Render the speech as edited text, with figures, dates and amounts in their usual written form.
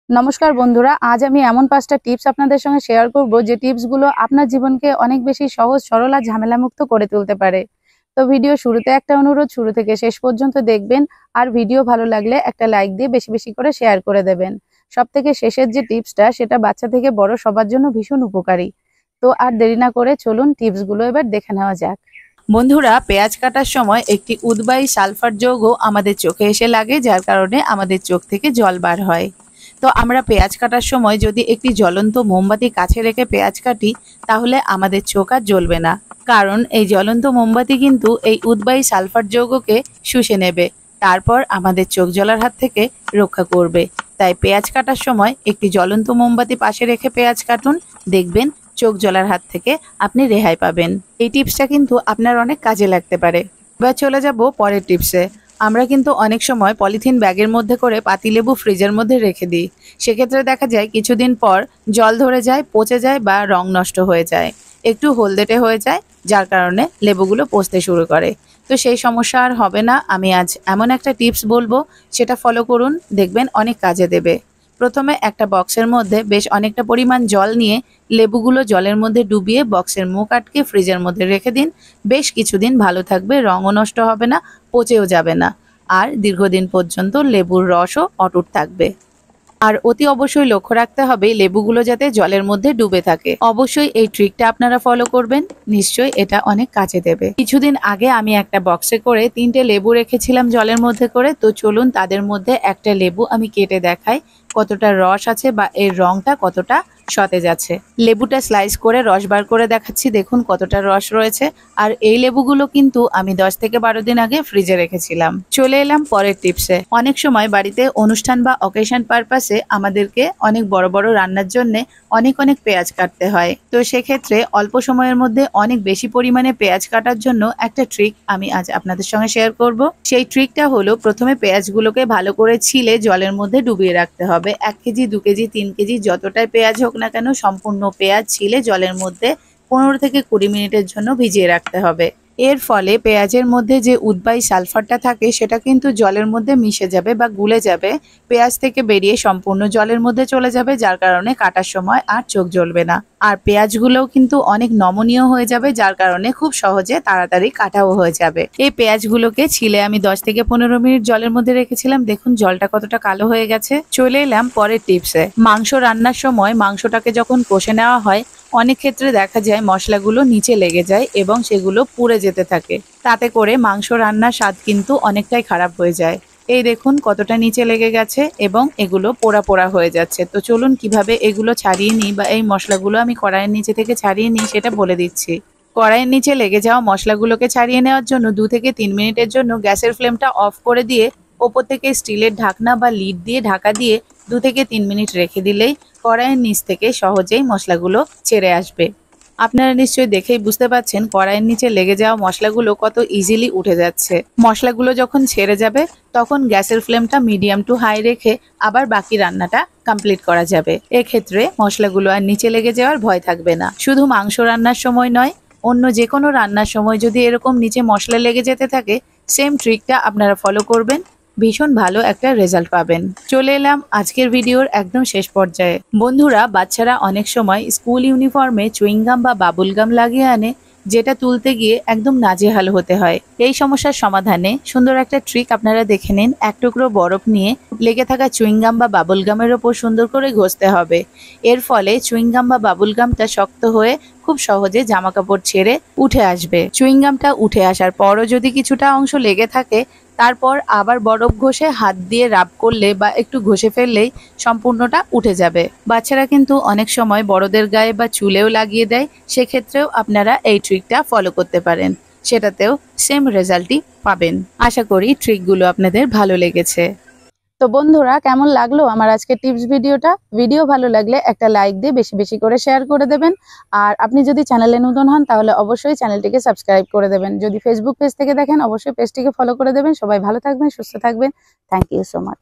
নমস্কার বন্ধুরা, আজ আমি এমন 5টা টিপস আপনাদের সঙ্গে শেয়ার করব যে টিপসগুলো আপনার জীবনকে অনেক বেশি সহজ, সরল আর ঝামেলামুক্ত করে তুলতে পারে। তো ভিডিও শুরুতে একটা অনুরোধ, শুরু থেকে শেষ পর্যন্ত দেখবেন। আর ভিডিও ভালো লাগলে একটা লাইক দিয়ে বেশি বেশি করে শেয়ার করে দেবেন। সবথেকে শেষের যে টিপসটা, সেটা বাচ্চা থেকে বড় সবার জন্য ভীষণ উপকারী। তো আর দেরি না করে চলুন টিপসগুলো এবার দেখে নেওয়া যাক। বন্ধুরা, পেঁয়াজ কাটার সময় একটি উদ্বায়ী সালফার যৌগ আমাদের চোখে এসে লাগে, যার কারণে আমাদের চোখ থেকে জল বার হয়। তো আমরা পেঁয়াজ কাটার সময় যদি একটি জ্বলন্ত মোমবাতি কাছে রেখে পেঁয়াজ কাটি, তাহলে আমাদের চোখ আর জ্বলবে না, কারণ এই জ্বলন্ত মোমবাতি কিন্তু এই উদ্বায়ী সালফার যৌগকে শুষে নেবে, তারপর আমাদের চোখ জ্বলার হাত থেকে রক্ষা করবে। তাই পেঁয়াজ কাটার সময় একটি জ্বলন্ত মোমবাতি পাশে রেখে পেঁয়াজ কাটুন, দেখবেন চোখ জ্বলার হাত থেকে আপনি রেহাই পাবেন। এই টিপসটা কিন্তু আপনার অনেক কাজে লাগতে পারে। এবার চলে যাব পরের টিপসে। আমরা কিন্তু অনেক সময় পলিথিন ব্যাগের মধ্যে করে পাতিলেবু ফ্রিজের মধ্যে রেখে দিই। সেক্ষেত্রে দেখা যায় কিছুদিন পর জল ধরে যায়, পচে যায় বা রং নষ্ট হয়ে যায়, একটু হলদেটে হয়ে যায়, যার কারণে লেবুগুলো পচতে শুরু করে। তো সেই সমস্যা আর হবে না। আমি আজ এমন একটা টিপস বলবো, সেটা ফলো করুন, দেখবেন অনেক কাজে দেবে। প্রথমে একটা বক্সের মধ্যে বেশ অনেকটা পরিমাণ জল নিয়ে লেবুগুলো জলের মধ্যে ডুবিয়ে বক্সের মুখ আটকে ফ্রিজের মধ্যে রেখে দিন। বেশ কিছুদিন ভালো থাকবে, রঙও নষ্ট হবে না, পচেও যাবে না, আর দীর্ঘদিন পর্যন্ত লেবুর রসও অটুট থাকবে। আর অতি অবশ্যই লক্ষ্য রাখতে হবে লেবুগুলো যাতে জলের মধ্যে ডুবে থাকে। অবশ্যই এই ট্রিকটা আপনারা ফলো করবেন, নিশ্চয়ই এটা অনেক কাজে দেবে। কিছুদিন আগে আমি একটা বক্সে করে 3টে লেবু রেখেছিলাম জলের মধ্যে করে। তো চলুন তাদের মধ্যে একটা লেবু আমি কেটে দেখাই কতটা রস আছে বা এর রংটা কতটা সতেজ আছে। লেবুটা স্লাইস করে রস বার করে দেখাচ্ছি, দেখুন কতটা রস রয়েছে। আর এই লেবুগুলো কিন্তু আমি 10 থেকে 12 দিন আগে ফ্রিজে রেখেছিলাম। চলে এলাম পরের টিপসে। অনেক সময় বাড়িতে অনুষ্ঠান বা অকেশন পারপাসে আমাদেরকে অনেক বড় বড় রান্নার জন্য অনেক অনেক পেঁয়াজ কাটতে হয়। তো সেক্ষেত্রে অল্প সময়ের মধ্যে অনেক বেশি পরিমাণে পেঁয়াজ কাটার জন্য একটা ট্রিক আমি আজ আপনাদের সঙ্গে শেয়ার করব। সেই ট্রিকটা হলো, প্রথমে পেঁয়াজগুলোকে ভালো করে ছিলে জলের মধ্যে ডুবিয়ে রাখতে হবে। 1 কেজি, 2 কেজি, 3 কেজি যতটাই পেঁয়াজ হোক না কেন, সম্পূর্ণ পেঁয়াজ ছিলে জলের মধ্যে 15 থেকে 20 মিনিটের জন্য ভিজিয়ে রাখতে হবে। এর ফলে পেঁয়াজের মধ্যে যে উদ্বায়ী সালফারটা থাকে সেটা কিন্তু জলের মধ্যে মিশে যাবে বা গুলে যাবে, পেঁয়াজ থেকে বেরিয়ে সম্পূর্ণ জলের মধ্যে চলে যাবে, যার কারণে কাটার সময় আর চোখ জ্বলবে না। আর পেঁয়াজগুলোও কিন্তু অনেক নমনীয় হয়ে যাবে, যার কারণে খুব সহজে তাড়াতাড়ি কাটাও হয়ে যাবে। এই পেঁয়াজগুলোকে ছিলে আমি 10 থেকে 15 মিনিট জলের মধ্যে রেখেছিলাম, দেখুন জলটা কতটা কালো হয়ে গেছে। চলে এলাম পরের টিপসে। মাংস রান্নার সময় মাংসটাকে যখন কষে নেওয়া হয়, অনেক ক্ষেত্রে দেখা যায় মশলাগুলো নিচে লেগে যায় এবং সেগুলো পুড়ে যেতে থাকে। তাতে করে মাংস রান্নার স্বাদ কিন্তু অনেকটাই খারাপ হয়ে যায়। এই দেখুন কতটা নিচে লেগে গেছে এবং এগুলো পোড়া পোড়া হয়ে যাচ্ছে। তো চলুন কিভাবে এগুলো ছাড়িয়ে নিই বা এই মশলাগুলো আমি কড়াইয়ের নিচে থেকে ছাড়িয়ে নিই সেটা বলে দিচ্ছি। কড়াইয়ের নিচে লেগে যাওয়া মশলাগুলোকে ছাড়িয়ে নেওয়ার জন্য 2 থেকে 3 মিনিটের জন্য গ্যাসের ফ্লেমটা অফ করে দিয়ে ওপর থেকে স্টিলের ঢাকনা বা লিড দিয়ে ঢাকা দিয়ে 2 থেকে 3 মিনিট রেখে দিলেই কড়াইয়ের নিচ থেকে সহজেই মশলাগুলো ছেড়ে আসবে। আপনারা নিশ্চয়ই দেখেই বুঝতে পারছেন কড়াইয়ের নিচে লেগে যাওয়া মশলাগুলো কত ইজিলি উঠে যাচ্ছে। মশলাগুলো যখন ছেড়ে যাবে তখন গ্যাসের ফ্লেমটা মিডিয়াম টু হাই রেখে আবার বাকি রান্নাটা কমপ্লিট করা যাবে। এক্ষেত্রে মশলাগুলো আর নিচে লেগে যাওয়ার ভয় থাকবে না। শুধু মাংস রান্নার সময় নয়, অন্য যে কোনো রান্নার সময় যদি এরকম নিচে মশলা লেগে যেতে থাকে, সেম ট্রিকটা আপনারা ফলো করবেন, ভীষণ ভালো একটা রেজাল্ট পাবেন। চলে এলাম আজকের ভিডিওর একদম শেষ পর্যায়ে। বন্ধুরা, বাচ্চারা অনেক সময় স্কুল ইউনিফর্মে চুইংগাম বা বাবুল গাম লাগিয়ে আনে, যেটা তুলতে গিয়ে একদম নাজেহাল হতে হয়। এই সমস্যার সমাধানে সুন্দর একটা ট্রিক আপনারা দেখে নিন। 1 টুকরো বরফ নিয়ে লেগে থাকা চুইংগাম বা বাবুল গামের ওপর সুন্দর করে ঘষতে হবে। এর ফলে চুইংগাম বা বাবুল গামটা শক্ত হয়ে খুব সহজে জামা কাপড় ছেড়ে উঠে আসবে। চুইংগামটা উঠে আসার পরও যদি কিছুটা অংশ লেগে থাকে, তারপর আবার বরফ ঘষে হাত দিয়ে রাব করলে বা একটু ঘষে ফেললেই সম্পূর্ণটা উঠে যাবে। বাচ্চারা কিন্তু অনেক সময় বড়দের গায়ে বা চুলেও লাগিয়ে দেয়, সেক্ষেত্রেও আপনারা এই ট্রিকটা ফলো করতে পারেন, সেটাতেও সেম রেজাল্টই পাবেন। আশা করি ট্রিকগুলো আপনাদের ভালো লেগেছে। তো বন্ধুরা, কেমন লাগলো আমার আজকের টিপস ভিডিওটা? ভিডিও ভালো লাগলে একটা লাইক দিয়ে বেশি বেশি করে শেয়ার করে দেবেন। আর আপনি যদি চ্যানেলে নতুন হন তাহলে অবশ্যই চ্যানেলটিকে সাবস্ক্রাইব করে দেবেন। যদি ফেসবুক পেজ থেকে দেখেন অবশ্যই পেজটিকে ফলো করে দেবেন। সবাই ভালো থাকবেন, সুস্থ থাকবেন। Thank you so much.